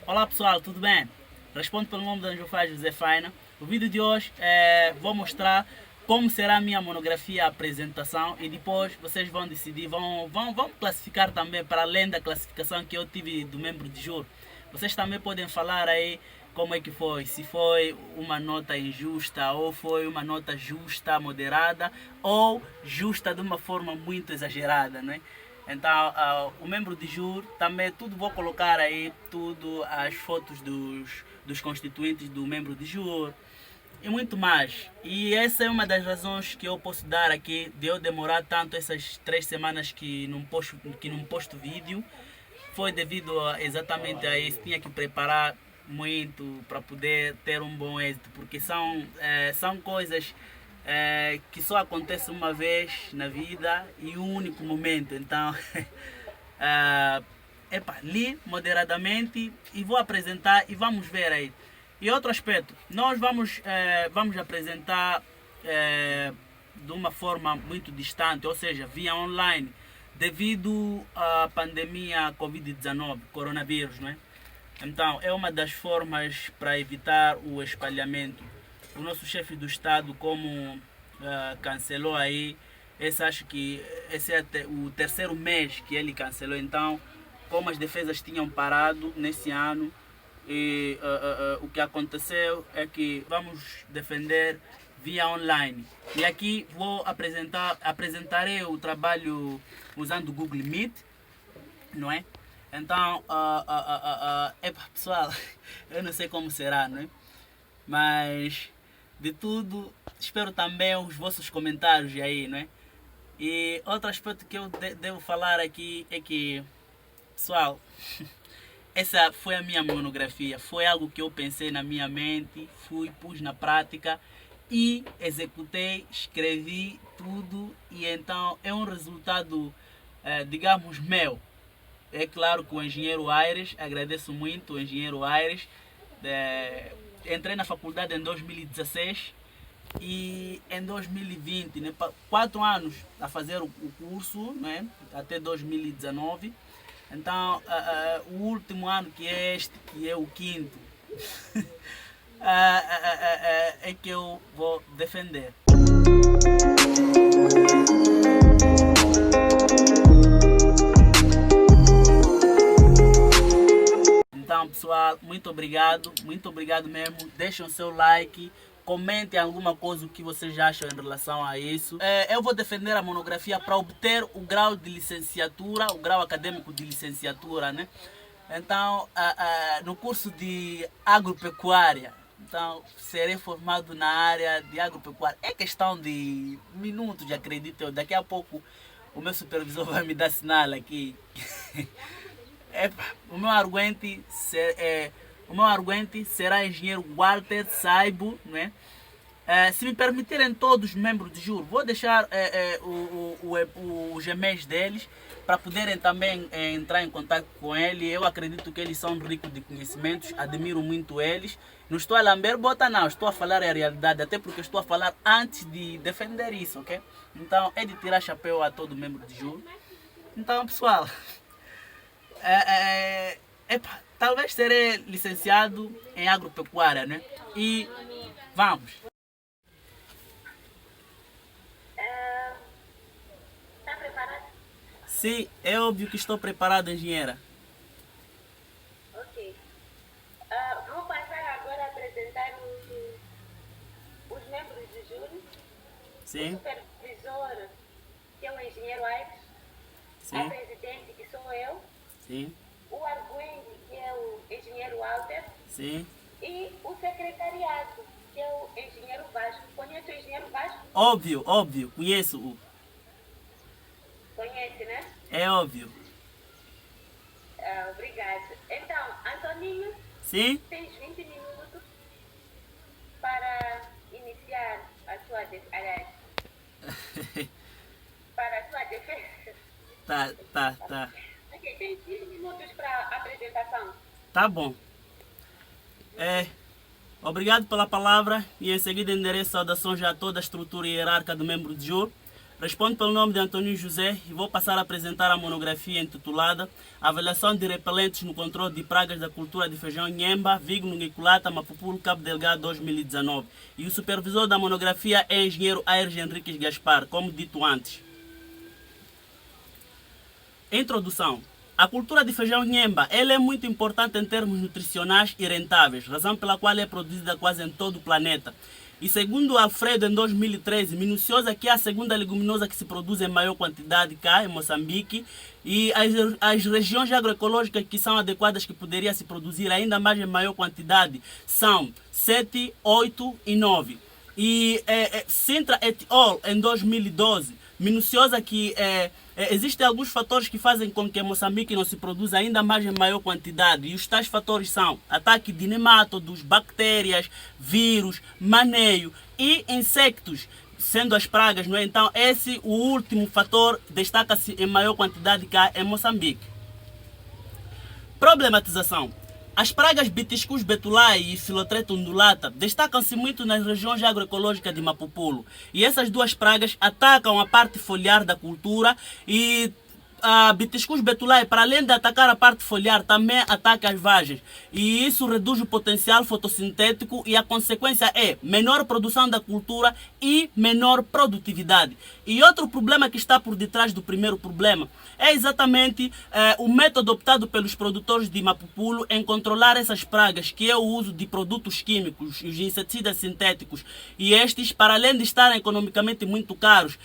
Olá pessoal, tudo bem? Respondo pelo nome de Anjo Faz José Faina. O vídeo de hoje vou mostrar como será a minha monografia, a apresentação, e depois vocês vão decidir, vão classificar também para além da classificação que eu tive do membro de júri. Vocês também podem falar aí como é que foi, se foi uma nota injusta ou foi uma nota justa, moderada ou justa de uma forma muito exagerada, né? Então, o membro de júri também tudo vou colocar aí, tudo as fotos dos constituintes do membro de júri e muito mais. E essa é uma das razões que eu posso dar aqui de eu demorar tanto essas 3 semanas que não posto vídeo. Foi devido exatamente a isso. Tinha que preparar muito para poder ter um bom êxito, porque são coisas que só acontecem uma vez na vida e um único momento. Então, li moderadamente e vou apresentar e vamos ver aí. E outro aspecto, nós vamos apresentar de uma forma muito distante, ou seja, via online, devido à pandemia Covid-19, coronavírus, não é? Então, é uma das formas para evitar o espalhamento. O nosso chefe do Estado, como cancelou aí, acho que esse é o terceiro mês que ele cancelou. Então, como as defesas tinham parado nesse ano, e o que aconteceu é que vamos defender via online. E aqui apresentarei o trabalho usando o Google Meet, não é? Então, pessoal, eu não sei como será, não é? Mas, de tudo, espero também os vossos comentários aí, não é? E outro aspecto que eu devo falar aqui é que, pessoal, essa foi a minha monografia. Foi algo que eu pensei na minha mente, pus na prática e executei, escrevi tudo. E então é um resultado, digamos, meu. É claro que o engenheiro Aires, agradeço muito o engenheiro Aires. Entrei na faculdade em 2016 e em 2020, né, 4 anos a fazer o curso, né, até 2019. Então, o último ano, que é este, que é o quinto, é que eu vou defender. Então, pessoal, muito obrigado mesmo. Deixem o seu like, comentem alguma coisa que vocês acham em relação a isso. Eu vou defender a monografia para obter o grau de licenciatura, o grau acadêmico de licenciatura, né? Então, no curso de agropecuária, então serei formado na área de agropecuária. É questão de minutos, acredito eu. Daqui a pouco o meu supervisor vai me dar sinal aqui. O meu arguente será engenheiro Walter Saibo, né? Se me permitirem todos os membros de júri, vou deixar os e-mails deles para poderem também entrar em contato com ele. Eu acredito que eles são ricos de conhecimentos, admiro muito eles. Não estou a lamber bota não, estou a falar a realidade, até porque estou a falar antes de defender isso, ok? Então é de tirar chapéu a todo membro de júri. Então, pessoal, talvez serei licenciado em agropecuária, né? E vamos. Está preparado? Sim, é óbvio que estou preparado, engenheira. Ok. Vou passar agora a apresentar os membros do júri. O Sim, supervisor, que é o engenheiro Aires. A sim, presidente, que sou eu. sim, O arguente, que é o engenheiro Walter. sim. E o secretariado, que é o engenheiro Vasco. Conhece o engenheiro Vasco? Óbvio, conheço-o. Conhece, né? É óbvio. Obrigado. Então, Antoninho, Sim? tens 20 minutos para iniciar a sua defesa. Para a sua defesa. Tá. Ok, tem 15 minutos para a apresentação. Tá bom. Obrigado pela palavra e em seguida endereço saudações a toda a estrutura hierárquica do membro de júri. Respondo pelo nome de Antônio José e vou passar a apresentar a monografia intitulada Avaliação de repelentes no controle de pragas da cultura de feijão Nhemba, Vigno, Ngiculata, Mapupulo, Cabo Delgado 2019. E o supervisor da monografia é o engenheiro Aires Henriques Gaspar, como dito antes. Introdução. A cultura de feijão Nhemba ela é muito importante em termos nutricionais e rentáveis, razão pela qual é produzida quase em todo o planeta. E segundo Alfredo, em 2013, minuciosa que é a segunda leguminosa que se produz em maior quantidade cá em Moçambique, e as regiões agroecológicas que são adequadas que poderia se produzir ainda mais em maior quantidade são 7, 8 e 9. E Sintra et al. Em 2012, minuciosa que existem alguns fatores que fazem com que Moçambique não se produza ainda mais em maior quantidade. E os tais fatores são ataque de nemátodos, bactérias, vírus, maneio e insectos, sendo as pragas, não é? Então, o último fator destaca-se em maior quantidade cá em Moçambique. Problematização. As pragas Bitiscus betulae e Filotreta undulata destacam-se muito nas regiões agroecológicas de Mapupulo. E essas duas pragas atacam a parte foliar da cultura e a Bitiscus betulae, para além de atacar a parte foliar, também ataca as vagens. E isso reduz o potencial fotossintético e a consequência é menor produção da cultura e menor produtividade. E outro problema que está por detrás do primeiro problema é exatamente o método optado pelos produtores de Mapupulo em controlar essas pragas, que é o uso de produtos químicos e os inseticidas sintéticos. E estes, para além de estarem economicamente muito caros,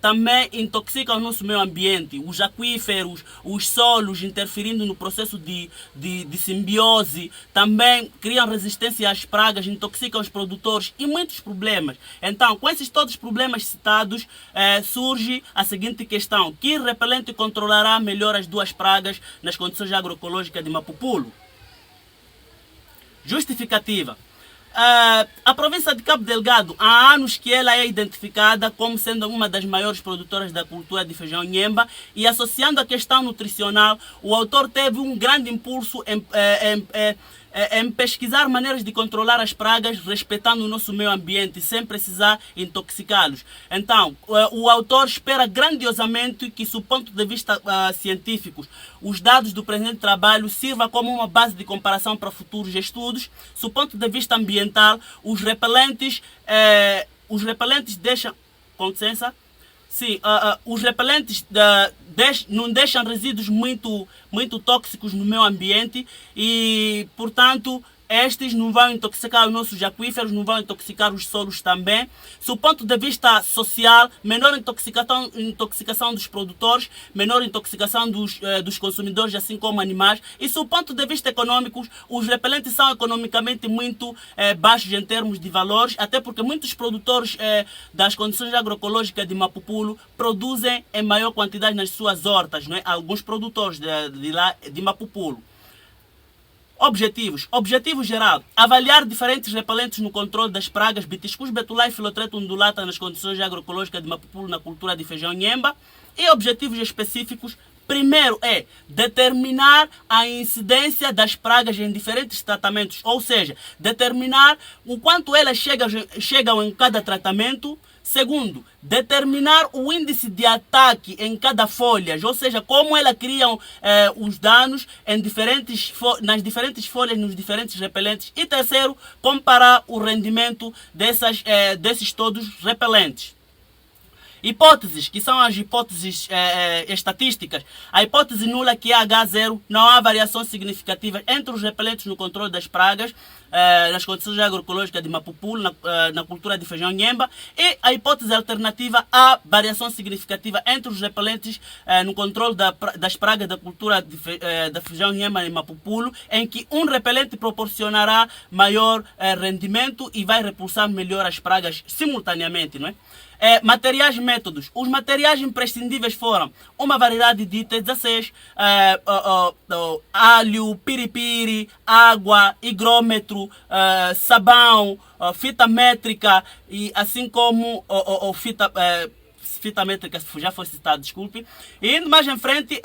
também intoxicam o nosso meio ambiente. Os aquíferos, os solos interferindo no processo de simbiose, também criam resistência às pragas, intoxicam os produtores e muitos problemas. Então, com esses todos os problemas citados, surge a seguinte questão: que repelente controlará melhor as duas pragas nas condições agroecológicas de Mapupulo? Justificativa. A província de Cabo Delgado, há anos que ela é identificada como sendo uma das maiores produtoras da cultura de feijão Nhemba, e associando a questão nutricional, o autor teve um grande impulso em pesquisar maneiras de controlar as pragas respeitando o nosso meio ambiente sem precisar intoxicá-los. Então, o autor espera grandiosamente que, do ponto de vista científico, os dados do presente trabalho sirvam como uma base de comparação para futuros estudos. Do ponto de vista ambiental, os repelentes deixam... Com licença? Sim, os repelentes não deixam resíduos muito tóxicos no meio ambiente e, portanto, estes não vão intoxicar os nossos aquíferos, não vão intoxicar os solos também. Do ponto de vista social, menor intoxicação dos produtores, menor intoxicação dos consumidores, assim como animais. E do ponto de vista econômico, os repelentes são economicamente muito baixos em termos de valores, até porque muitos produtores das condições agroecológicas de Mapupulo produzem em maior quantidade nas suas hortas, não é? Alguns produtores de Mapupulo. Objetivos. Objetivo geral: avaliar diferentes repelentes no controle das pragas Bitiscus betulae e Filotreta undulata nas condições agroecológicas de Mapupulo na cultura de feijão Nhemba. E objetivos específicos: primeiro é determinar a incidência das pragas em diferentes tratamentos, ou seja, determinar o quanto elas chegam em cada tratamento. Segundo, determinar o índice de ataque em cada folha, ou seja, como elas criam os danos nas diferentes folhas, nos diferentes repelentes. E terceiro, comparar o rendimento desses todos repelentes. Hipóteses, que são as hipóteses estatísticas. A hipótese nula, que é H0, não há variações significativas entre os repelentes no controle das pragas nas condições agroecológicas de Mapupulo, na cultura de feijão Nhemba. E a hipótese alternativa, há variação significativa entre os repelentes no controle das pragas da cultura de feijão Nhemba em Mapupulo, em que um repelente proporcionará maior rendimento e vai repulsar melhor as pragas simultaneamente, não é? Materiais e métodos. Os materiais imprescindíveis foram uma variedade de T16, alho, piripiri, água, higrômetro, sabão, fita métrica, e assim como fita métrica já foi citado, desculpe. E indo mais em frente,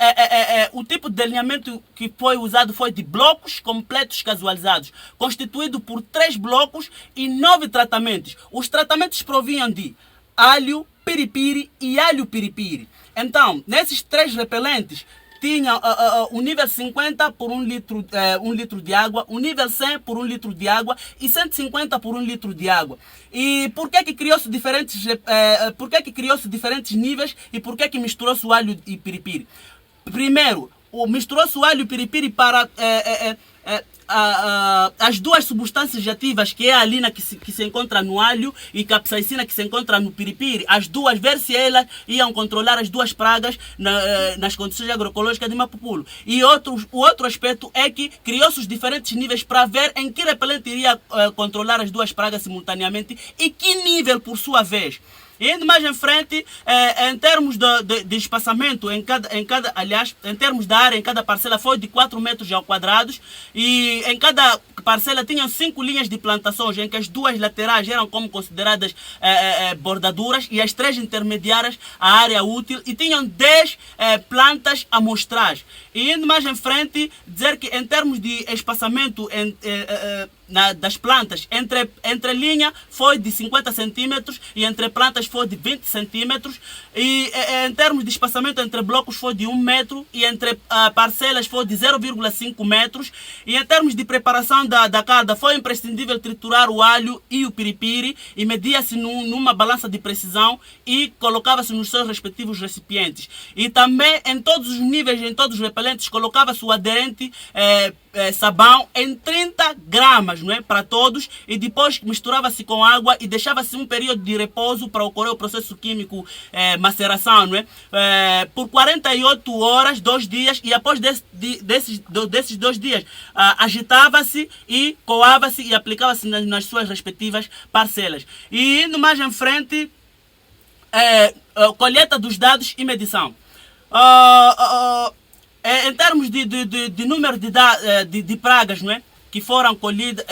o tipo de alinhamento que foi usado foi de blocos completos casualizados, constituído por 3 blocos e 9 tratamentos. Os tratamentos provinham de alho, piripiri e alho piripiri. Então, nesses 3 repelentes, tinha o nível 50 por 1 litro de água, o nível 100 por 1 litro de água e 150 por 1 litro de água. E por que criou-se diferentes, diferentes níveis e por que misturou-se o alho e piripiri? Primeiro, misturou-se o alho e piripiri para as 2 substâncias ativas que é a alina que se encontra no alho e capsaicina que se encontra no piripiri, as duas, ver se elas iam controlar as 2 pragas nas condições agroecológicas de Mapupulo. E o outro aspecto é que criou-se os diferentes níveis para ver em que repelente iria controlar as 2 pragas simultaneamente e que nível por sua vez. E indo mais em frente, em termos de espaçamento, aliás, em termos da área em cada parcela foi de 4 metros ao quadrados e em cada parcela tinham 5 linhas de plantações, em que as 2 laterais eram como consideradas bordaduras e as 3 intermediárias a área útil e tinham 10 plantas amostrais. E indo mais em frente, dizer que em termos de espaçamento das plantas, entre linha foi de 50 centímetros e entre plantas foi de 20 centímetros e em termos de espaçamento entre blocos foi de 1 metro e entre parcelas foi de 0,5 metros e em termos de preparação da carga foi imprescindível triturar o alho e o piripiri e media-se numa balança de precisão e colocava-se nos seus respectivos recipientes e também em todos os níveis, em todos os repelentes colocava-se o aderente sabão em 30 gramas, não é? Para todos e depois misturava-se com água e deixava-se um período de repouso para ocorrer o processo químico maceração, não é? Por 48 horas, 2 dias e após desses 2 dias agitava-se e coava-se e aplicava-se nas suas respectivas parcelas. E indo mais em frente, colheita dos dados e medição. Em termos de número de pragas, não é? Que foram colhidas,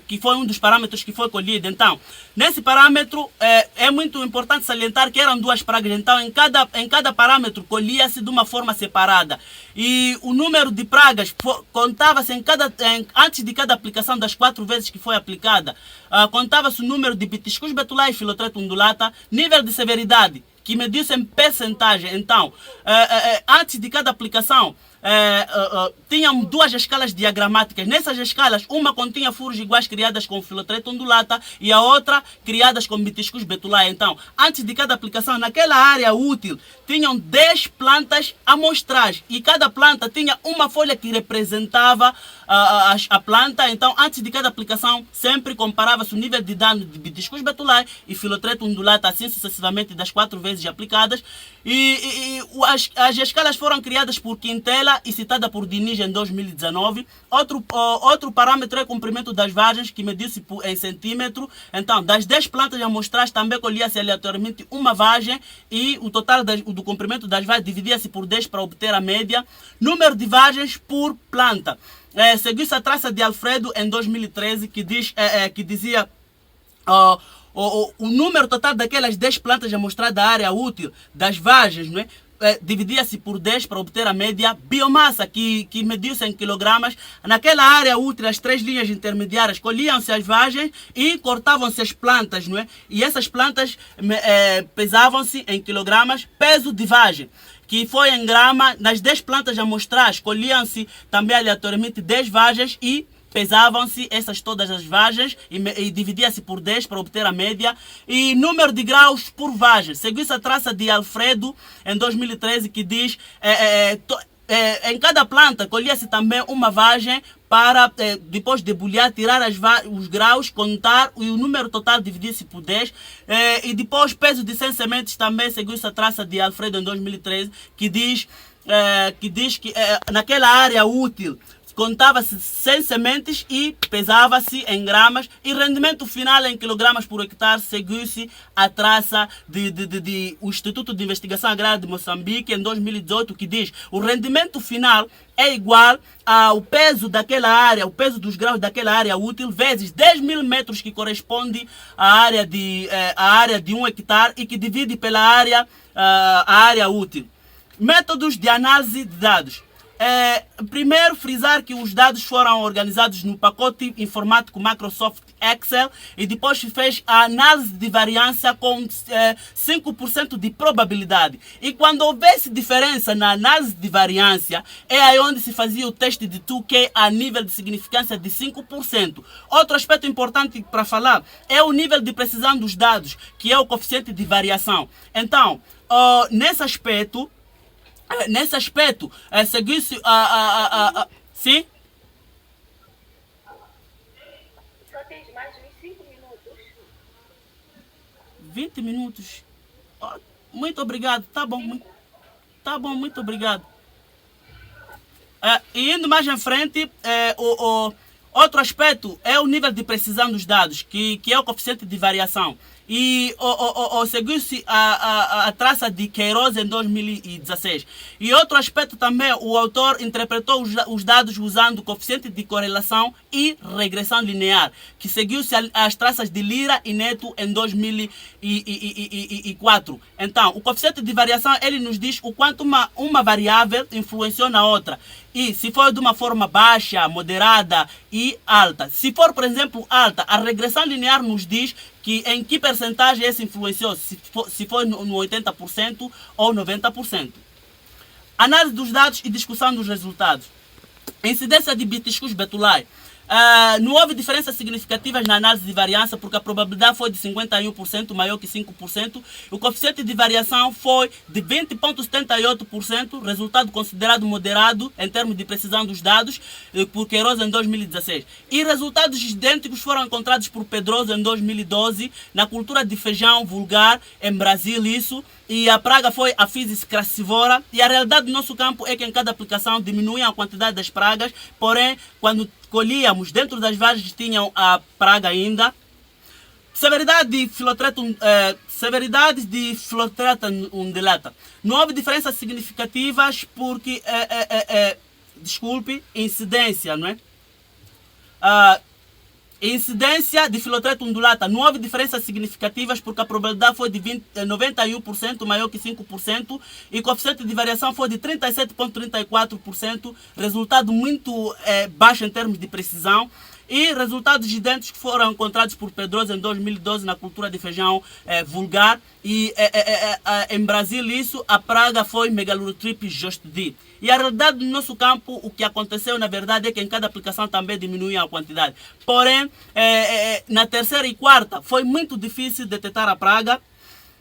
que foi um dos parâmetros que foi colhido. Então, nesse parâmetro é muito importante salientar que eram 2 pragas. Então, em cada parâmetro colhia-se de uma forma separada. E o número de pragas contava-se antes de cada aplicação das 4 vezes que foi aplicada. Contava-se o número de bitiscus betulae e filotreto undulata, nível de severidade, que mediu-se em percentagem. Então, antes de cada aplicação, tinham 2 escalas diagramáticas. Nessas escalas, uma continha furos iguais criadas com filotreto undulata e a outra criadas com bitiscus betulae. Então, antes de cada aplicação, naquela área útil, tinham 10 plantas amostrais e cada planta tinha uma folha que representava a planta. Então, antes de cada aplicação, sempre comparava-se o nível de dano de bitiscus betulae e filotreto undulata, assim sucessivamente das 4 vezes aplicadas. As escalas foram criadas por Quintela e citada por Diniz em 2019. Outro parâmetro é o comprimento das vagens, que mediu-se em centímetro. Então, das 10 plantas amostrais também colhia-se aleatoriamente uma vagem e o total do comprimento das vagens dividia-se por 10 para obter a média. Número de vagens por planta. Seguiu-se a traça de Alfredo em 2013 que dizia o número total daquelas 10 plantas amostradas da área útil das vagens, não é? Dividia-se por 10 para obter a média. Biomassa, que mediu-se em quilogramas. Naquela área útil, as 3 linhas intermediárias, colhiam-se as vagens e cortavam-se as plantas, não é? E essas plantas pesavam-se em quilogramas. Peso de vagem, que foi em grama. Nas 10 plantas amostrais, colhiam-se também aleatoriamente 10 vagens e pesavam-se essas todas as vagens e dividia-se por 10 para obter a média. E número de graus por vagem. Seguiu-se a traça de Alfredo em 2013 que diz em cada planta colhia-se também uma vagem para depois debulhar, tirar os graus, contar e o número total dividir-se por 10. E depois peso de 100 sementes também seguiu-se a traça de Alfredo em 2013 que diz que naquela área útil contava-se 100 sementes e pesava-se em gramas e rendimento final em quilogramas por hectare. Seguiu-se a traça o Instituto de Investigação Agrária de Moçambique em 2018 que diz o rendimento final é igual ao peso daquela área, o peso dos graus daquela área útil vezes 10.000 metros que corresponde à área de 1 hectare e que divide pela área a área útil. Métodos de análise de dados. Primeiro, frisar que os dados foram organizados no pacote informático Microsoft Excel e depois fez a análise de variância com 5% de probabilidade. E quando houvesse diferença na análise de variância, é aí onde se fazia o teste de 2K a nível de significância de 5%. Outro aspecto importante para falar é o nível de precisão dos dados, que é o coeficiente de variação. Então, nesse aspecto, seguiu-se sim? Só tens mais uns 5 minutos. 20 minutos. Muito obrigado, tá bom. Tá bom, muito obrigado. E indo mais em frente, outro aspecto é o nível de precisão dos dados, que é o coeficiente de variação. E seguiu-se a traça de Queiroz em 2016. E outro aspecto também, o autor interpretou os dados usando o coeficiente de correlação e regressão linear, que seguiu-se as traças de Lira e Neto em 2004. Então, o coeficiente de variação, ele nos diz o quanto uma variável influenciou na outra. E se for de uma forma baixa, moderada e alta. Se for, por exemplo, alta, a regressão linear nos diz em que percentagem esse influenciou, se foi no 80% ou 90%. Análise dos dados e discussão dos resultados. Incidência de Bitschkus-Betulay. Não houve diferenças significativas na análise de variância, porque a probabilidade foi de 51%, maior que 5%. O coeficiente de variação foi de 20,78%, resultado considerado moderado em termos de precisão dos dados, por Queiroz em 2016. E resultados idênticos foram encontrados por Pedroso em 2012, na cultura de feijão vulgar, em Brasil, isso. E a praga foi a Physis crassivora. E a realidade do nosso campo é que em cada aplicação diminuía a quantidade das pragas, porém, quando colhíamos dentro das vagens tinham a praga ainda. Severidades de Philotretum undulata. Não houve diferenças significativas porque, incidência, não é? Incidência de Philotretum undulata. Não houve diferenças significativas porque a probabilidade foi de 91%, maior que 5%, e o coeficiente de variação foi de 37,34%, resultado muito baixo em termos de precisão. E resultados idênticos que foram encontrados por Pedroso em 2012 na cultura de feijão vulgar. E em Brasil, isso, a praga foi Megalotripes jostdi. E a realidade do nosso campo, o que aconteceu na verdade é que em cada aplicação também diminuía a quantidade. Porém, na terceira e quarta foi muito difícil detectar a praga.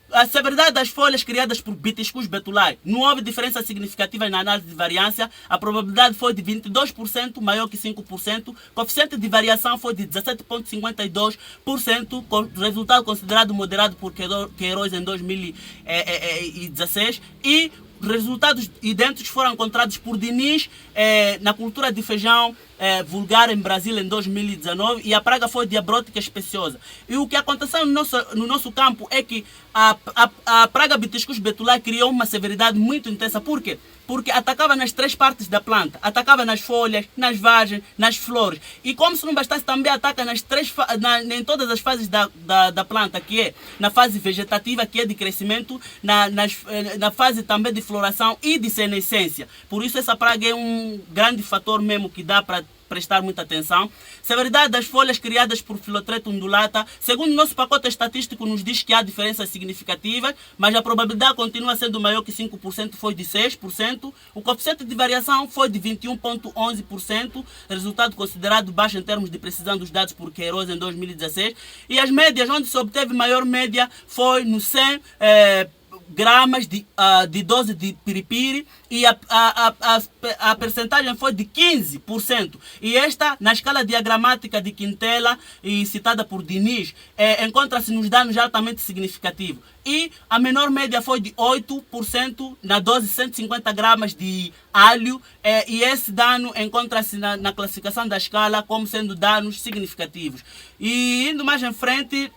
A severidade das folhas criadas por Bitschkus-Betulay. Não houve diferença significativa na análise de variância. A probabilidade foi de 22%, maior que 5%. O coeficiente de variação foi de 17,52%, resultado considerado moderado por Queiroz em 2016. E resultados idênticos foram encontrados por Diniz na cultura de feijão vulgar em Brasil em 2019, e a praga foi diabrótica especiosa. E o que aconteceu no nosso campo é que a praga Bitschkus-Betulay criou uma severidade muito intensa. Por quê? Porque atacava nas três partes da planta. Atacava nas folhas, nas vagens, nas flores. E como se não bastasse, também ataca em todas as fases da planta, que é na fase vegetativa, que é de crescimento, na fase também de floração e de senescência. Por isso essa praga é um grande fator mesmo que dá para prestar muita atenção. Severidade das folhas criadas por Philotretum undulata. Segundo o nosso pacote estatístico, nos diz que há diferenças significativas, mas a probabilidade continua sendo maior que 5%, foi de 6%. O coeficiente de variação foi de 21,11%, resultado considerado baixo em termos de precisão dos dados por Queiroz em 2016. E as médias, onde se obteve maior média, foi no 100 gramas de dose de piripiri, e a percentagem foi de 15%. E esta, na escala diagramática de Quintela e citada por Diniz, encontra-se nos danos altamente significativos. E a menor média foi de 8% na dose de 150 gramas de alho, e esse dano encontra-se na classificação da escala como sendo danos significativos. E indo mais em frente,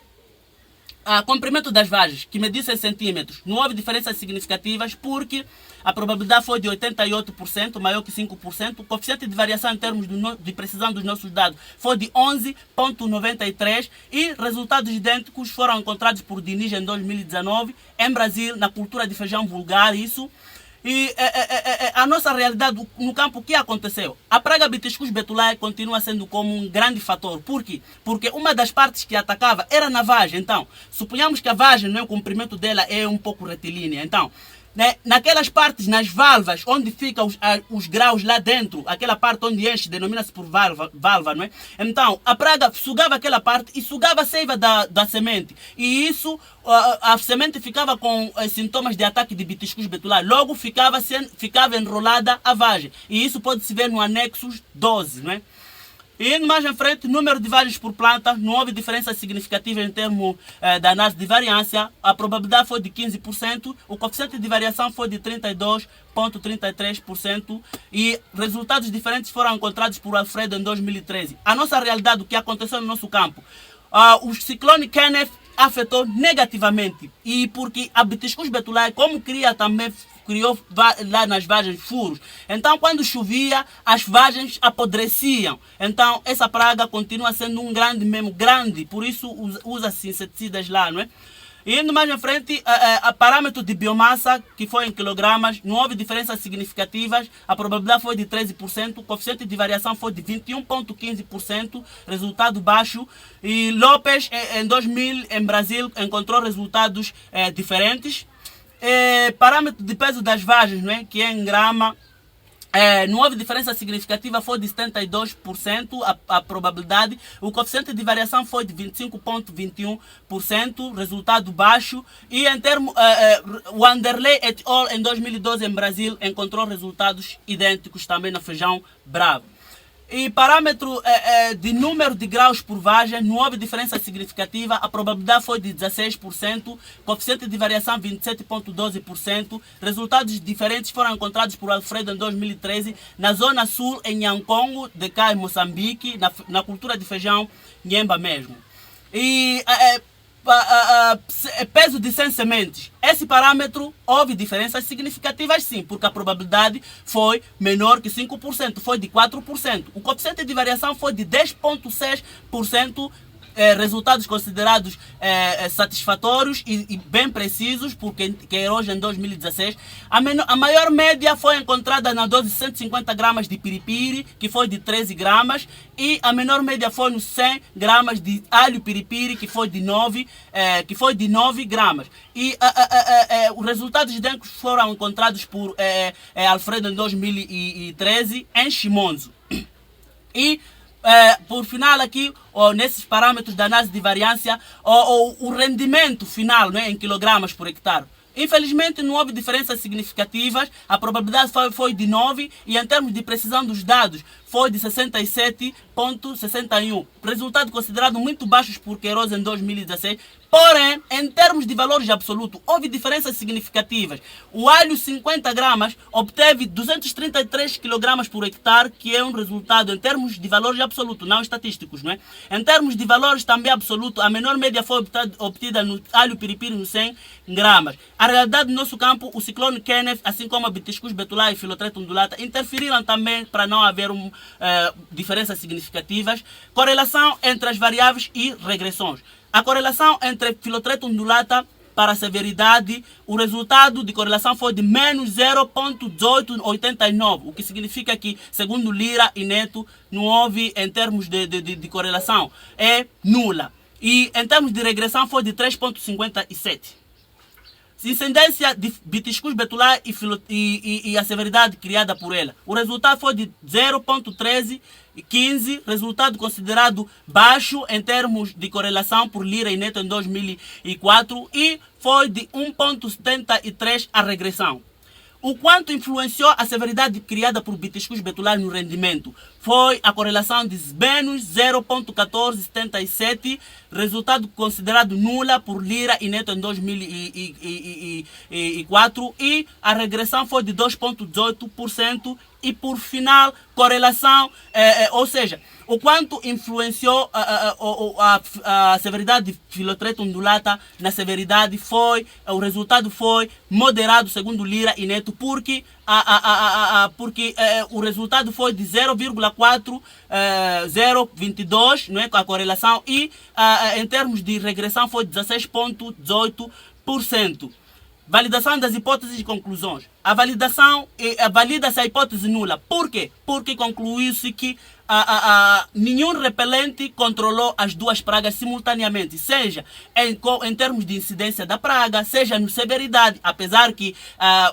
comprimento das vagens, que mediu-se em centímetros. Não houve diferenças significativas porque a probabilidade foi de 88%, maior que 5%. O coeficiente de variação em termos de precisão dos nossos dados foi de 11,93%. E resultados idênticos foram encontrados por Diniz em 2019, em Brasil, na cultura de feijão vulgar, isso. E a nossa realidade no campo, o que aconteceu? A praga Bitiscus betulae continua sendo como um grande fator. Por quê? Porque uma das partes que atacava era na vagem. Então, suponhamos que a vagem, né, o comprimento dela é um pouco retilínea. Então, né, naquelas partes, nas valvas, onde ficam os graus lá dentro, aquela parte onde enche, denomina-se por valva, não é? Então, a praga sugava aquela parte e sugava a seiva da semente. E isso, a semente ficava com sintomas de ataque de Bitiscus betulae. Logo, ficava enrolada a vagem. E isso pode-se ver no anexo 12, não é? E indo mais em frente, número de vagens por planta, não houve diferença significativa em termos da análise de variância. A probabilidade foi de 15%, o coeficiente de variação foi de 32,33% e resultados diferentes foram encontrados por Alfredo em 2013. A nossa realidade, o que aconteceu no nosso campo, o ciclone Kenneth afetou negativamente e porque a Bitiscus betulae, como criou lá nas vagens furos. Então, quando chovia, as vagens apodreciam. Então, essa praga continua sendo um grande, por isso usa-se inseticidas lá, não é? E indo mais em frente, a parâmetro de biomassa, que foi em quilogramas, não houve diferenças significativas, a probabilidade foi de 13%, o coeficiente de variação foi de 21,15%, resultado baixo. E Lopes, em 2000, em Brasil, encontrou resultados diferentes. Parâmetro de peso das vagens, não é? Que é em grama, não houve diferença significativa, foi de 72% a probabilidade. O coeficiente de variação foi de 25,21%, resultado baixo. E em termos, Wanderley et al. Em 2012 em Brasil encontrou resultados idênticos também no feijão bravo. E parâmetro de número de graus por vagem, não houve diferença significativa, a probabilidade foi de 16%, coeficiente de variação 27,12%, resultados diferentes foram encontrados por Alfredo em 2013, na zona sul, em Nhancongo, de cá em Moçambique, na cultura de feijão, Nhemba mesmo. E peso de 100 sementes. Esse parâmetro houve diferenças significativas sim, porque a probabilidade foi menor que 5%, foi de 4%. O coeficiente de variação foi de 10,6%, resultados considerados satisfatórios e bem precisos, porque hoje em 2016 a maior média foi encontrada na dose de 150 gramas de piripiri, que foi de 13 gramas, e a menor média foi nos 100 gramas de alho piripiri, que foi de 9 gramas. E os resultados idênticos foram encontrados por Alfredo em 2013 em Chimonzo. E por final aqui, nesses parâmetros da análise de variância, o rendimento final, né, em quilogramas por hectare. Infelizmente não houve diferenças significativas, a probabilidade foi de 9 e em termos de precisão dos dados foi de 67,61. Resultado considerado muito baixos por Queiroz em 2016. Porém, em termos de valores absolutos, houve diferenças significativas. O alho 50 gramas obteve 233 kg por hectare, que é um resultado em termos de valores absolutos, não estatísticos, não é? Em termos de valores também absolutos, a menor média foi obtida no alho piripiri nos 100 gramas. A realidade do nosso campo, o ciclone Kenneth, assim como a Bitiscus betulae e Filotreta undulata, interferiram também para não haver diferenças significativas. Correlação entre as variáveis e regressões. A correlação entre Filotreta undulata para a severidade, o resultado de correlação foi de menos 0,1889, o que significa que, segundo Lira e Neto, não houve em termos de correlação, é nula. E em termos de regressão foi de 3,57. Incidência de Bitiscus betulae e a severidade criada por ela. O resultado foi de 0,1315, resultado considerado baixo em termos de correlação por Lira e Neto em 2004 e foi de 1,73 a regressão. O quanto influenciou a severidade criada por Bitiscus betulae no rendimento foi a correlação de menos 0,1477, resultado considerado nula por Lira e Neto em 2004 e a regressão foi de 2,18% e por final correlação, ou seja, o quanto influenciou a severidade de Filotreta undulata na severidade foi, o resultado foi moderado segundo Lira e Neto, porque o resultado foi de 0,4022, não é, a correlação, e em termos de regressão foi 16,18%. Validação das hipóteses e conclusões. A validação valida-se a hipótese nula. Por quê? Porque concluiu-se que nenhum repelente controlou as duas pragas simultaneamente, seja em termos de incidência da praga, seja na severidade, apesar que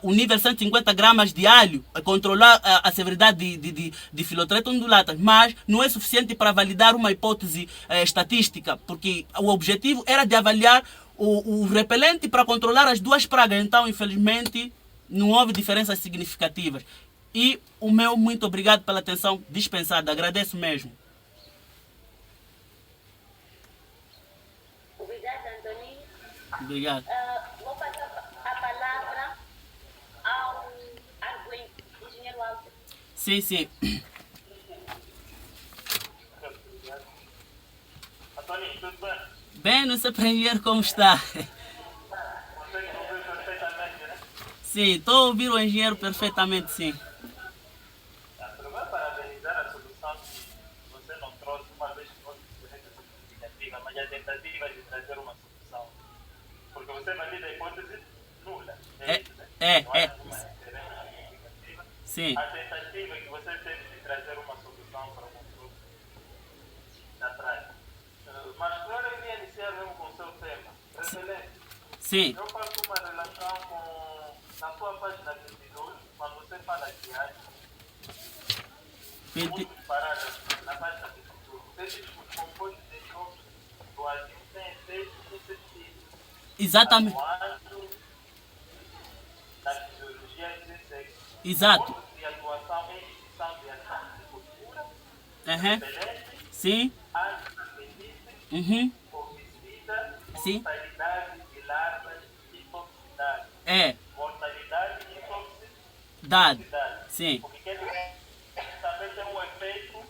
o nível 150 gramas de alho controlou a severidade de Filotreta undulata, mas não é suficiente para validar uma hipótese estatística, porque o objetivo era de avaliar o repelente para controlar as duas pragas. Então, infelizmente, não houve diferenças significativas. E o meu muito obrigado pela atenção dispensada. Agradeço mesmo. Obrigada, Antoninho. Obrigado. Vou passar a palavra ao engenheiro Alto. Sim, sim. Antoninho, tudo bem? Bem, não sei para engenheiro como está. Você que não ouviu perfeitamente, né? Sim, estou a ouvir o engenheiro perfeitamente, sim. Primeiro, parabenizar a solução que você não trouxe, uma vez que fosse diferença significativa, mas a tentativa de trazer uma solução. Porque você valida a hipótese nula. É isso, né? Não há uma diferença significativa. Sim. A tentativa que você teve de trazer uma solução para o controle da praia. Mas agora eu iria iniciar mesmo com o seu tema. Repelente. Sim. Eu faço uma relação com, na sua página 22, quando você fala de área, muitos parágrafos na página 22, você diz que os compostos de choque do avião têm efeitos incentivos. Exatamente. Da fisiologia dos insectos. Exato. Pontos de atuação em extinção de ação de cultura, Uhum. repelente, Sim. antiapendite, Uhum. fungicida, Sim. mortalidade de larvas e toxicidade. É. Mortalidade e toxicidade. Dado. Sim. Porque quer dizer, também tem um efeito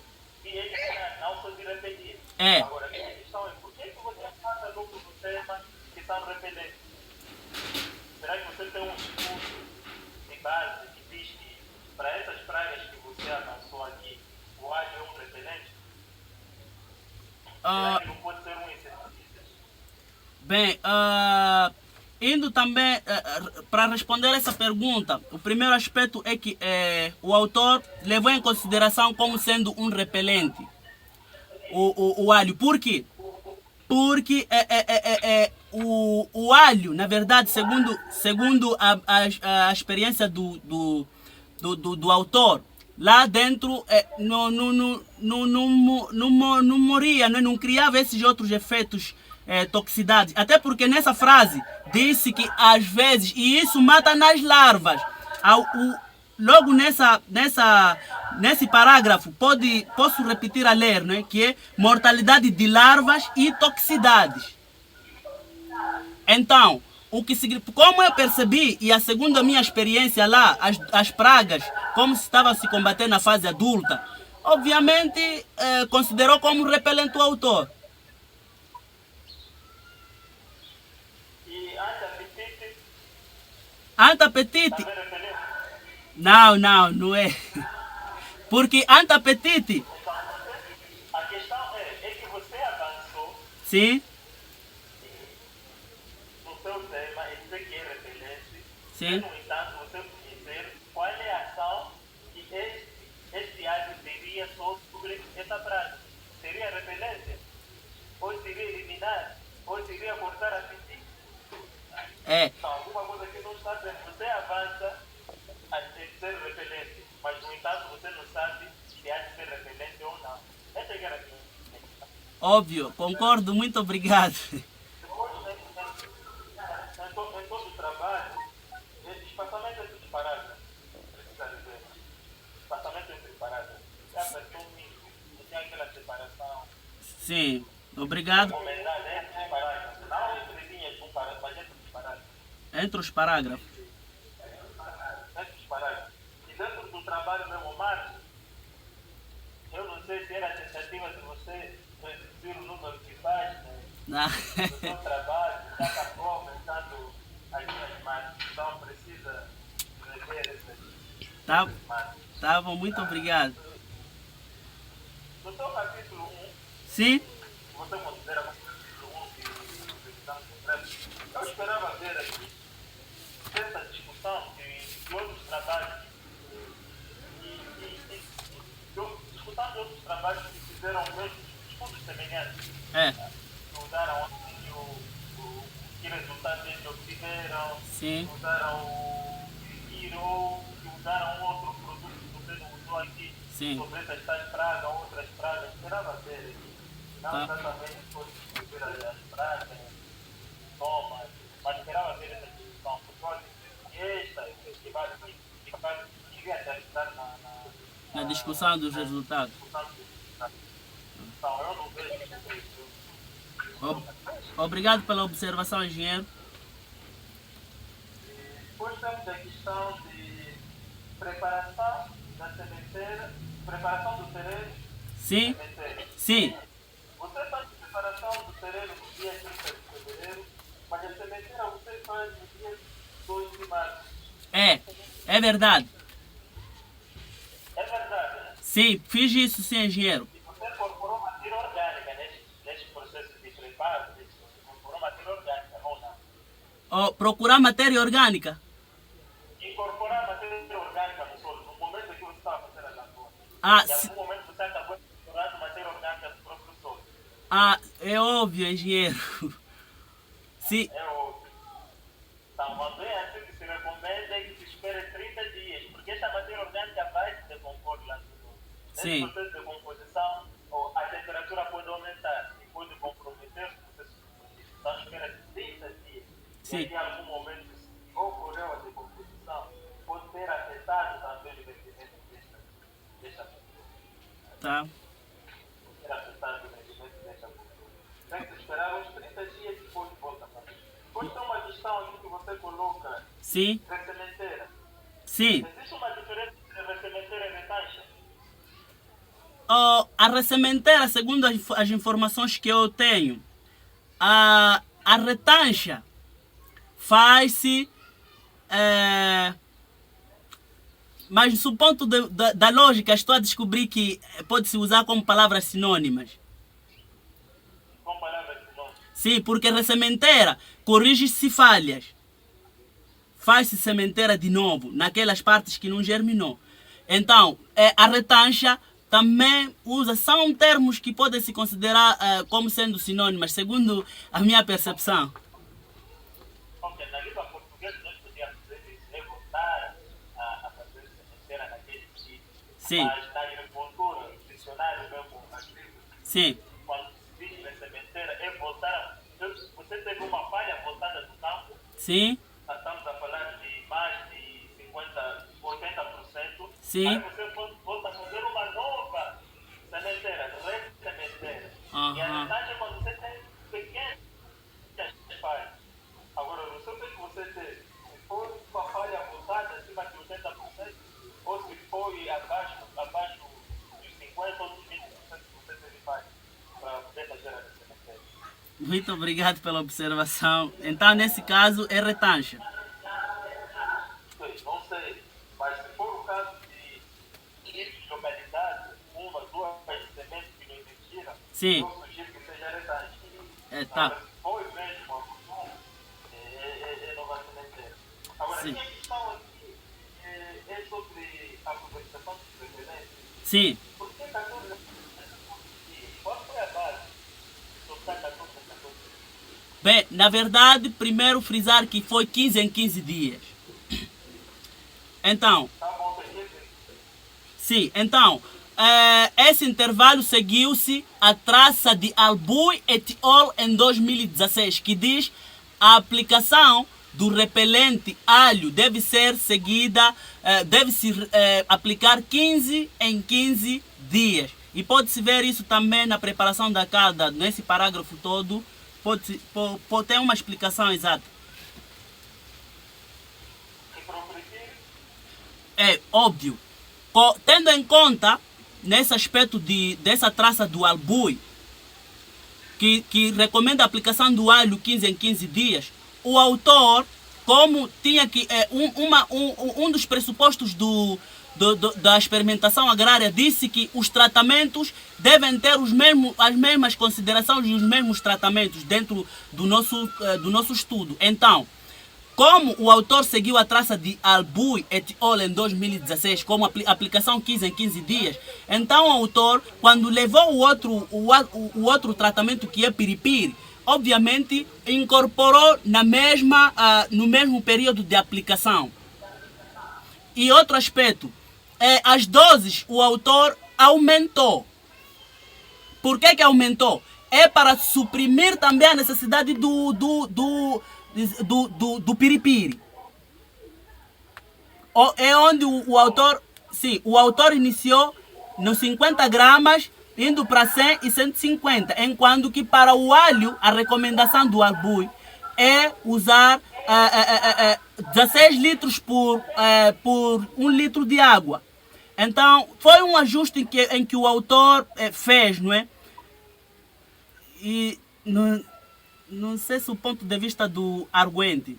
que ele não se repetir. É. Agora, a minha questão é por que você fala lucro do tema que são repelentes? Será que você tem um estudo de base que diz que para essas pragas que você avançou aqui, o alho é um repelente? Será que não pode ser um inseticida? Bem, indo também para responder essa pergunta, o primeiro aspecto é que o autor levou em consideração como sendo um repelente o alho. Por quê? Porque o alho, na verdade, segundo a experiência do autor, lá dentro não morria, não criava esses outros efeitos toxicidades. Até porque nessa frase disse que às vezes, e isso mata nas larvas. Logo nesse parágrafo, posso repetir a ler, né, que é mortalidade de larvas e toxicidades. Então, como eu percebi, e segundo a minha experiência lá, as pragas, como se estava a se combater na fase adulta, obviamente considerou como repelente o autor. E antiapetite? Antiapetite? Também repelente? Não é. Porque antiapetite... A questão é que você avançou Sim, no seu tema e dizer que é repelente. sim. No entanto, você dizer qual é a ação que este alho teria sobre essa praga. Seria repelente? Ou seria eliminar? Ou seria cortar a apetite? É. Então, alguma coisa que não está bem. Você avança a ser repelente, mas no entanto você não sabe se há de ser repelente ou não. Essa é que era a minha questão. Óbvio, concordo, muito obrigado. Depois, em todo o trabalho, espaçamento entre os parágrafos, precisa dizer, espaçamento entre os parágrafos, é apertou o mínimo, não tem aquela separação Sim, obrigado. recomendada entre os parágrafos, não entre linhas de um parágrafo, mas entre os parágrafos. Entre os parágrafos. Entre os parágrafos. E dentro do trabalho mesmo, Marcos, eu não sei se era a tentativa de você reduzir o número de páginas Não. do seu trabalho, cada prova, entanto, as minhas marcas, então precisa rever essas marcas. Tá bom, muito obrigado. No seu capítulo 1, Sim? você considera como capítulo 1 de revisão completa? Eu esperava ver aqui essa discussão de outros trabalhos, discussão de outros trabalhos que fizeram mesmo estudos semelhantes, que usaram assim, que resultados eles obtiveram, Sim. que usaram o Giro, que usaram outro produto que você não usou aqui, Sim. sobre essas tais pragas, outras pragas, esperava ver aqui. Não exatamente todos descobrir as pragas, sintomas, mas esperava ver essa discussão, porque pode ser esta, que vai chegar a ajudar Na discussão dos resultados. Então, eu não vejo isso. Obrigado pela observação, engenheiro. Depois temos a questão de preparação da sementeira, preparação do terreno. Sim. Sim. Você faz preparação do terreno no dia 30 de fevereiro, mas a sementeira você faz no dia 2 de março. É verdade. É verdade, né? Sim, fiz isso, sim, engenheiro. E você incorporou matéria orgânica neste processo de preparo? Você incorporou matéria orgânica ou não? Procurar matéria orgânica. Incorporar matéria orgânica no solo, no momento que você estava fazendo as lavouras. Em algum momento você acabou incorporando matéria orgânica no próprio solo. É óbvio, engenheiro. Sim. É óbvio. Então, quando é assim que se recomenda é que se espere 30 dias, porque esta matéria orgânica vai se decompor lá no solo. Nesse processo de decomposição, a temperatura pode aumentar e pode comprometer o processo de produção. Então, espera 30 dias. Sim. E em algum momento, se ocorreu a decomposição, pode ter afetado também o rendimento desta cultura. Tá. Pode ter afetado o rendimento desta cultura. Tem que esperar uns 30 dias e depois volta a fazer. Depois tem uma questão aqui que você coloca. Sim. Ressementeira. Sim. Existe uma diferença entre ressementeira e retancha? A ressementeira, segundo as informações que eu tenho, a retancha faz-se, mas do ponto da lógica, estou a descobrir que pode-se usar como palavras sinônimas. Com palavras de nome. Sim, porque ressementeira corrige-se falhas. Faz-se sementeira de novo, naquelas partes que não germinou. Então, a retancha também usa, são termos que podem se considerar como sendo sinônimas, segundo a minha percepção. Ok, na língua portuguesa nós podíamos dizer isso, é voltar a fazer sementeira naquele sítio. Sim. Mas na agricultura, o dicionário mesmo agrícola, Sim, quando se diz na sementeira, é voltar. Você teve uma falha voltada do campo, sim, estamos a falar de mais de 50, 80%. Sim. Aí você volta a fazer uma nova sementeira, ressementeira. E a vantagem é quando você tem pequenas falhas. Agora, não sei o que você tem. Se for uma falha voltada acima de 80%, ou se foi abaixo dos 50% ou dos 20% que você teve falha para poder fazer a sementeira. muito obrigado pela observação. Então, nesse caso, é retancha. Não sei, mas se for o caso de X localidades, uma, duas sementes que não existiram, Sim. eu sugiro que seja retanche. Tá. Agora, se foi mesmo a função, é nova sementeira. Agora, Sim. a minha questão aqui é sobre a pulverização de preferência. Sim. Por que 14 dias? Qual foi a base de soltar 14 dias? Bem, na verdade, primeiro frisar que foi 15 em 15 dias. Então, Tá bom, peguei. sim, então, esse intervalo seguiu-se a traça de Albui et al. Em 2016, que diz a aplicação do repelente alho deve ser seguida, deve-se aplicar 15 em 15 dias. E pode-se ver isso também na preparação da carda, nesse parágrafo todo, pode ter uma explicação exata. E para o prefiro? É óbvio. Tendo em conta, nesse aspecto dessa traça do Albui, que recomenda a aplicação do alho 15 em 15 dias, o autor, como tinha que. Um dos pressupostos da experimentação agrária disse que os tratamentos devem ter as mesmas considerações e os mesmos tratamentos dentro do nosso estudo. Então, como o autor seguiu a traça de Albui et al. Em 2016, como aplicação 15 em 15 dias, então o autor, quando levou o outro tratamento que é piripiri, obviamente incorporou no mesmo período de aplicação. E outro aspecto, as doses o autor aumentou. Por que aumentou? É para suprimir também a necessidade do piripiri. É onde o autor iniciou nos 50 gramas, indo para 100 e 150, enquanto que para o alho, a recomendação do Albui é usar 16 litros por 1 litro de água. Então, foi um ajuste em que o autor fez, não é? E não sei se o ponto de vista do arguente.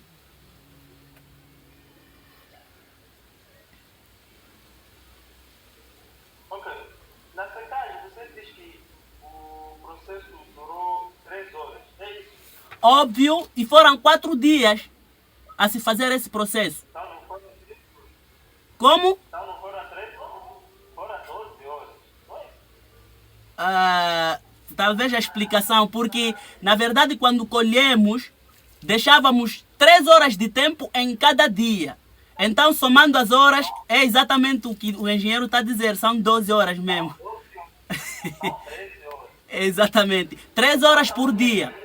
Ok. Na secagem, você diz que o processo durou 3 horas, é isso? Óbvio, e foram 4 dias a se fazer esse processo. Então não foram 3 horas. Como? Então não foram 3 horas, foram 12 horas, não é isso? Talvez a explicação, porque na verdade quando colhemos, deixávamos 3 horas de tempo em cada dia. Então, somando as horas, é exatamente o que o engenheiro está a dizer, são 12 horas mesmo. São 13 horas. Exatamente, 3 horas por dia.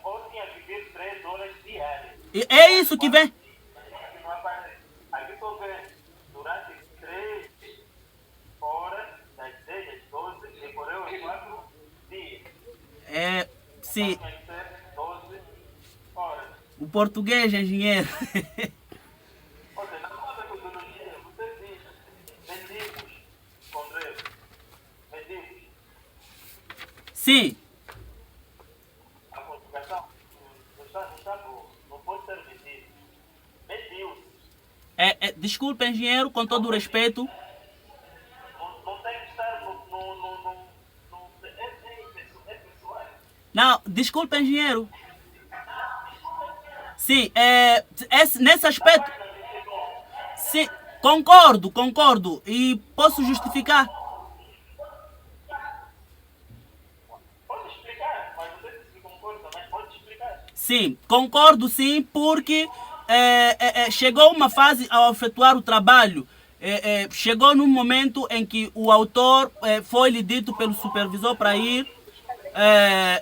Ou tinha vivido 3 horas diárias. É isso que vem. Não aparece. Aqui estou vendo, durante 3 horas, das 10 às 12, decorreu em 4 dias. Sim, Vai ser 12 horas. o português, engenheiro. Ou seja, na sua metodologia, você diz medimos com Deus. Medimos. Sim, A conjugação não está boa. Não pode ser medido. Mediu-se. desculpa, engenheiro, com todo o respeito. Não tem que estar é pessoal. Não, desculpa, engenheiro. Sim, nesse aspecto. Sim, concordo. E posso justificar? Pode explicar, mas você disse que concorda, mas pode explicar. Sim, concordo sim, porque chegou uma fase ao efetuar o trabalho, chegou num momento em que o autor foi-lhe dito pelo supervisor para ir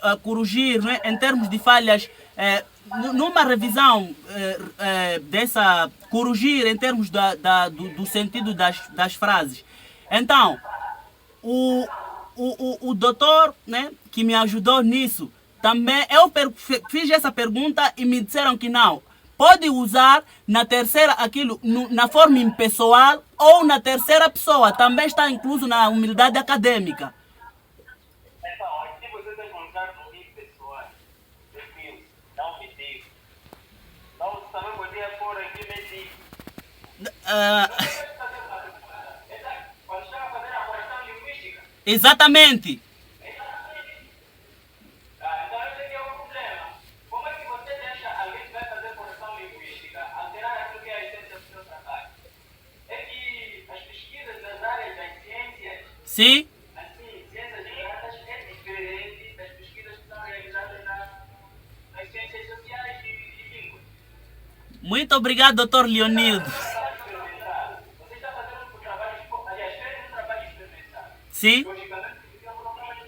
a corrigir, né, em termos de falhas, numa revisão dessa, corrigir em termos do sentido das frases. Então, o doutor, né, que me ajudou nisso, também eu fiz essa pergunta e me disseram que não. Pode usar na terceira, na forma impessoal ou na terceira pessoa. Também está incluso na humildade acadêmica. Então, aqui você tem que colocar no nível pessoal. Definiu-se, não mediu. Então, você também podia pôr aqui mediu. Quando chega a fazer a correção linguística. Exatamente. Então, esse aqui é o problema. Como é que você deixa alguém que vai fazer correção linguística alterar aquilo que é a essência do seu trabalho? É que as pesquisas das áreas das ciências, Sim. assim, ciências exatas, é diferente das pesquisas que são realizadas nas ciências sociais e línguas. Muito obrigado, doutor Leonildo. Você está fazendo um trabalho, aliás, fez um trabalho experimental. Sim. Logicamente, você fica colocando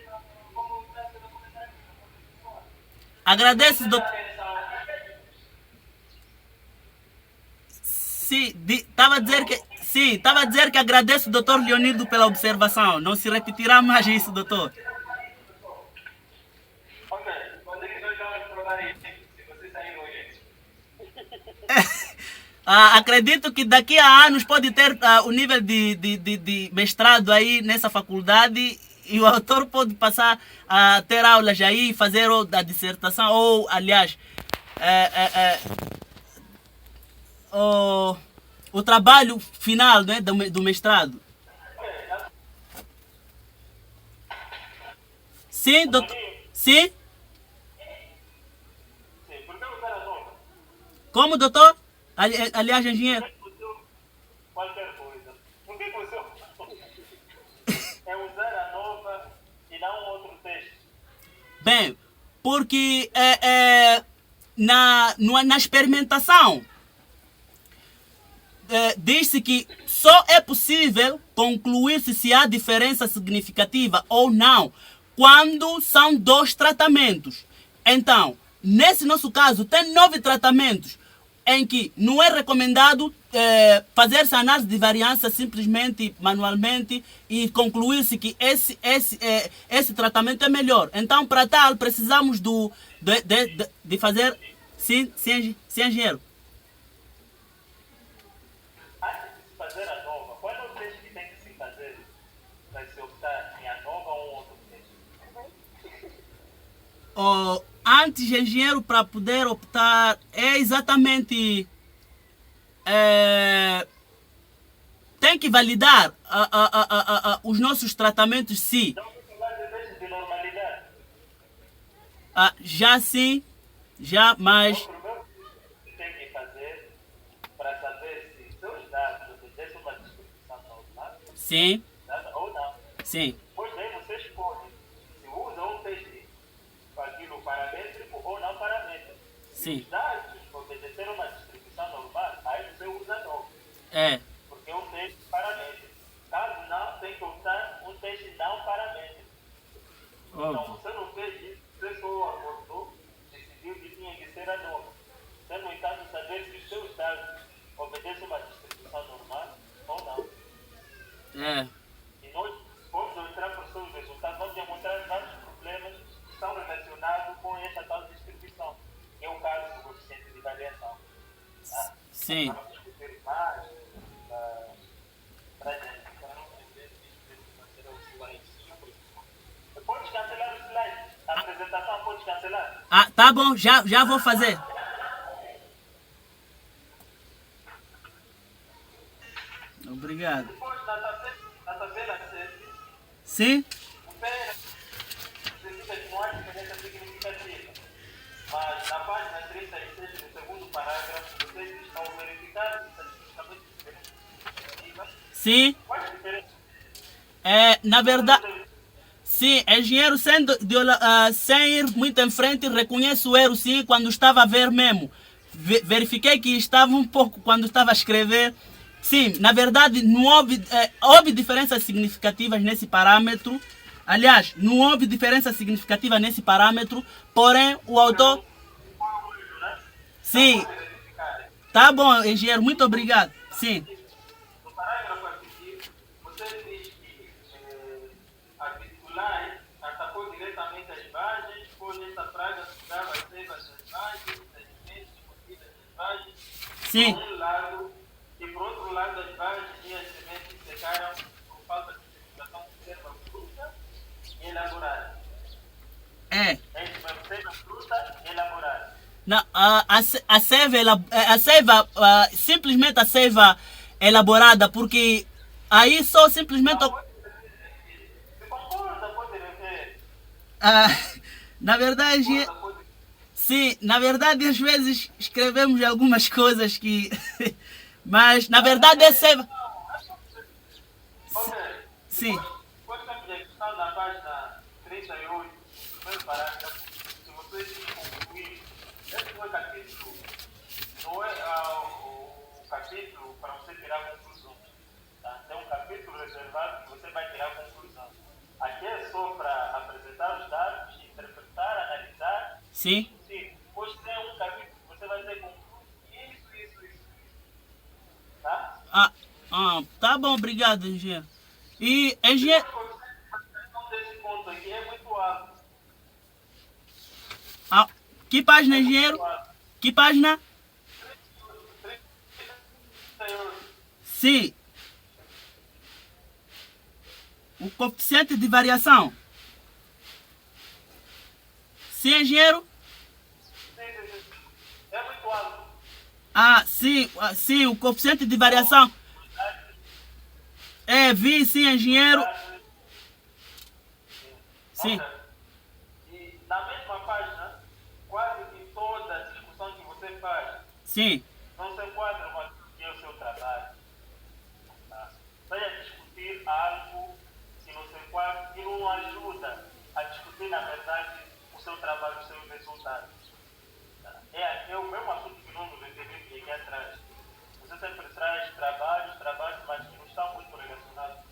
como está sendo comentado. Agradeço, doutor. Sim, estava a dizer que agradeço o doutor Leonildo pela observação. Não se repetirá mais isso, doutor. Ok, quando é que nós vamos provar isso? Se você sair hoje. Acredito que daqui a anos pode ter o nível de mestrado aí nessa faculdade e o autor pode passar a ter aulas aí, fazer a dissertação, ou, aliás, o trabalho final, né, do mestrado. Sim, doutor. Sim? Sim, porque o cara nova. Como, doutor? Aliás, engenheiro. Qualquer coisa. Por que você é usar a nova e não outro texto? Bem, porque na experimentação diz-se que só é possível concluir se há diferença significativa ou não quando são 2 tratamentos. Então, nesse nosso caso, tem 9 tratamentos em que não é recomendado fazer-se análise de variância simplesmente manualmente e concluir-se que esse tratamento é melhor. Então, para tal, precisamos de fazer... Sim, engenheiro. Antes de se fazer a nova, qual é o texto que tem que se fazer para se optar em a nova ou outro texto? Antes, engenheiro, para poder optar, é exatamente... tem que validar os nossos tratamentos, sim. Não se falar de texto de normalidade. Já sim, já, mas... O primeiro que tem que fazer para saber se seus dados obedecem uma distribuição normal, Sim, ou não. sim, Pois daí você escolhe se usa um texto para aquilo paramétrico ou não paramétrico. Se sim. os dados obedeceram uma distribuição normal, aí você usa novo, porque é um texto paramétrico. Caso não, tem que usar um texto não paramétrico. Então, Óbvio. você não fez isso, você só acordou, decidiu que tinha que ser a nova. Você, no entanto, saber se os seus dados obedecem uma distribuição normal ou não. E nós vamos entrar por seus resultados, vamos demonstrar vários problemas que estão relacionados com esta tal distribuição, que é o caso do coeficiente de variação. Tá? Sim. Vamos discutir mais para a gente. Então, pode cancelar o slide. A apresentação pode cancelar. Tá bom, já vou fazer. Obrigado. Depois, na tabela 7, Sim? o PER precisa que não há diferença significativa. Mas na página 36, no segundo parágrafo, vocês estão verificando estatisticamente diferenças significativas. Sim. Quais diferenças? Na verdade... Sim, engenheiro sem ir muito em frente, reconheço o erro sim, quando estava a ver mesmo. Verifiquei que estava um pouco, quando estava a escrever. Sim, na verdade não houve diferenças significativas nesse parâmetro. Aliás, não houve diferença significativa nesse parâmetro, porém o autor... Sim, tá bom, engenheiro, muito obrigado. Sim. No parágrafo a seguir, você diz que a titular atacou diretamente as vagens, pois esta praga sugava as ervas das vagens, as sementes escondidas das vagens, Sim. por um lado, e por outro lado as vagens e as sementes secaram por falta de fertilização de erva fruta e elaborada. É isso mesmo, serva fruta e elaborada. Simplesmente a seiva elaborada, porque aí só simplesmente... Se concorda, pode rever. Na verdade, sim, na verdade às vezes escrevemos algumas coisas que... Mas na verdade é seiva... Sim. Por exemplo, a questão da página 38, no primeiro parágrafo, se vocês concluírem, esse não é capítulo, não é o capítulo para você tirar conclusões. Tá? Tem um capítulo reservado que você vai tirar conclusão. Aqui é só para apresentar os dados, interpretar, analisar. Sim. Sim. Depois tem um capítulo que você vai ter conclusão. Isso. Tá? Tá bom, obrigado, engenheiro. E engenheiro... Desse ponto aqui é muito alto. Que página, engenheiro? Que página? 38. Sim. O coeficiente de variação. Sim, engenheiro? É muito alto. Sim, o coeficiente de variação. Vi, sim, engenheiro. Sim. E na mesma página, quase que toda a discussão que você faz Sim. Não se enquadra aqui o seu trabalho. Tá? Vai a discutir algo que não se enquadra e não ajuda a discutir, na verdade, o seu trabalho, os seus resultados. Tá? É o mesmo assunto que não nos entendemos aqui atrás. Você sempre traz trabalhos, mas que não estão muito relacionados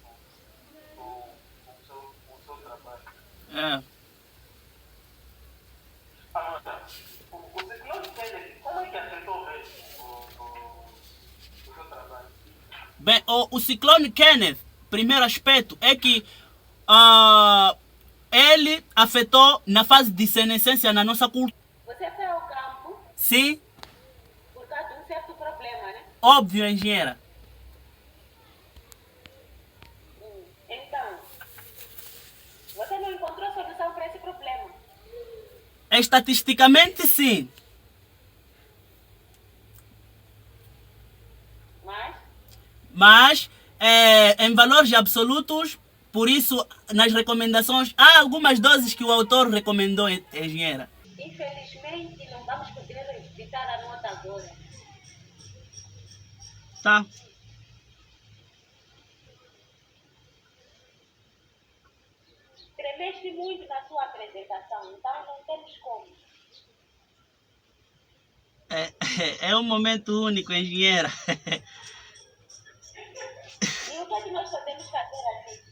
com o seu trabalho. É. Agora, o ciclone Kennedy, como é que afetou o seu trabalho? Bem, o ciclone Kenneth, primeiro aspecto, é que ele afetou na fase de senescência na nossa cultura. Você foi ao campo Sim, por causa de um certo problema, né? óbvio, engenheira. Então, você não encontrou solução para esse problema. Estatisticamente, sim. Mas, em valores absolutos, por isso, nas recomendações, há algumas doses que o autor recomendou, engenheira. Infelizmente, não vamos poder visitar a nota agora. Tá. Tremeste muito na sua apresentação, então não temos como. É um momento único, engenheira. E o que é que nós podemos fazer aqui?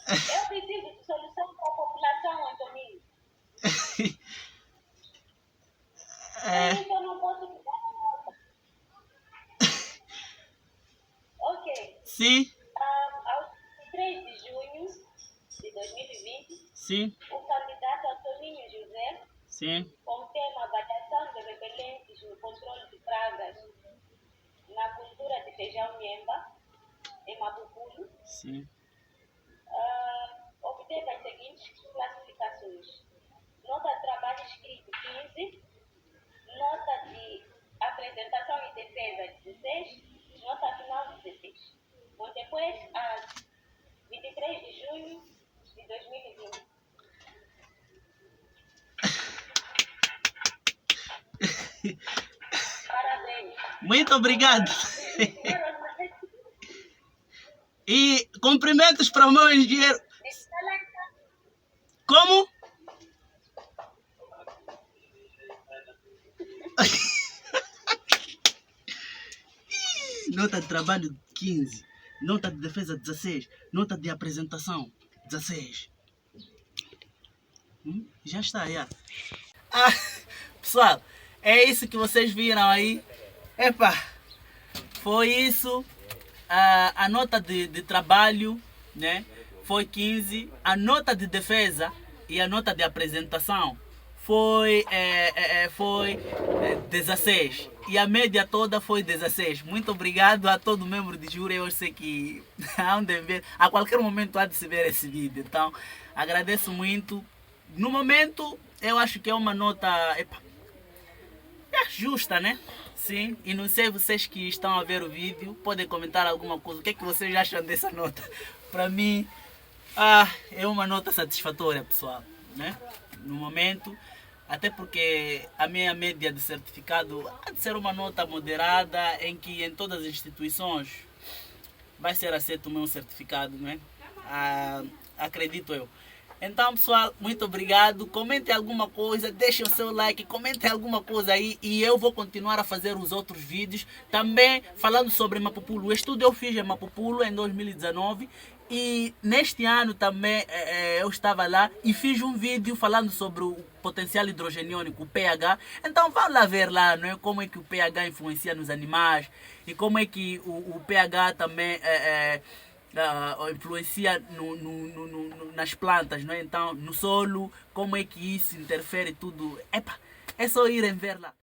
Eu preciso de solução para a população, Antoninho. Por isso eu não posso ficar na nota. Ok. Sim, Aos 3 de junho de 2020, sim, o candidato Antoninho José, sim, com o tema Avaliação de repelentes no controle de pragas na cultura de feijão miemba, em Mapupulo, sim. obteve as seguintes classificações: nota de trabalho escrito 15, nota de apresentação e defesa 16, nota final 16. Bom, depois, a 23 de junho de 2020. Parabéns. Muito obrigado. E cumprimentos para o meu engenheiro. Como? Nota de trabalho 15, nota de defesa 16, nota de apresentação 16. Já está, já. Pessoal, é isso que vocês viram aí. Epa, foi isso. A nota de trabalho, né, foi 15. A nota de defesa e a nota de apresentação foi 16. E a média toda foi 16. Muito obrigado a todo membro de júri. Eu sei que a qualquer momento há de se ver esse vídeo. Então, agradeço muito. No momento, eu acho que é uma nota justa, né? Sim. E não sei, vocês que estão a ver o vídeo, podem comentar alguma coisa. O que é que vocês acham dessa nota? Para mim, é uma nota satisfatória, pessoal, né? No momento. Até porque a minha média de certificado há de ser uma nota moderada, em que em todas as instituições vai ser aceito o meu certificado, não é? Acredito eu. Então, pessoal, muito obrigado. Comentem alguma coisa, deixem o seu like, comentem alguma coisa aí e eu vou continuar a fazer os outros vídeos. Também falando sobre Mapupulo. O estudo eu fiz em Mapupulo em 2019 e neste ano também eu estava lá e fiz um vídeo falando sobre o potencial hidrogeniônico, o pH. Então vão lá ver lá, não é? Como é que o pH influencia nos animais e como é que o pH também influencia nas plantas, não é? Então no solo, como é que isso interfere tudo. É só irem ver lá.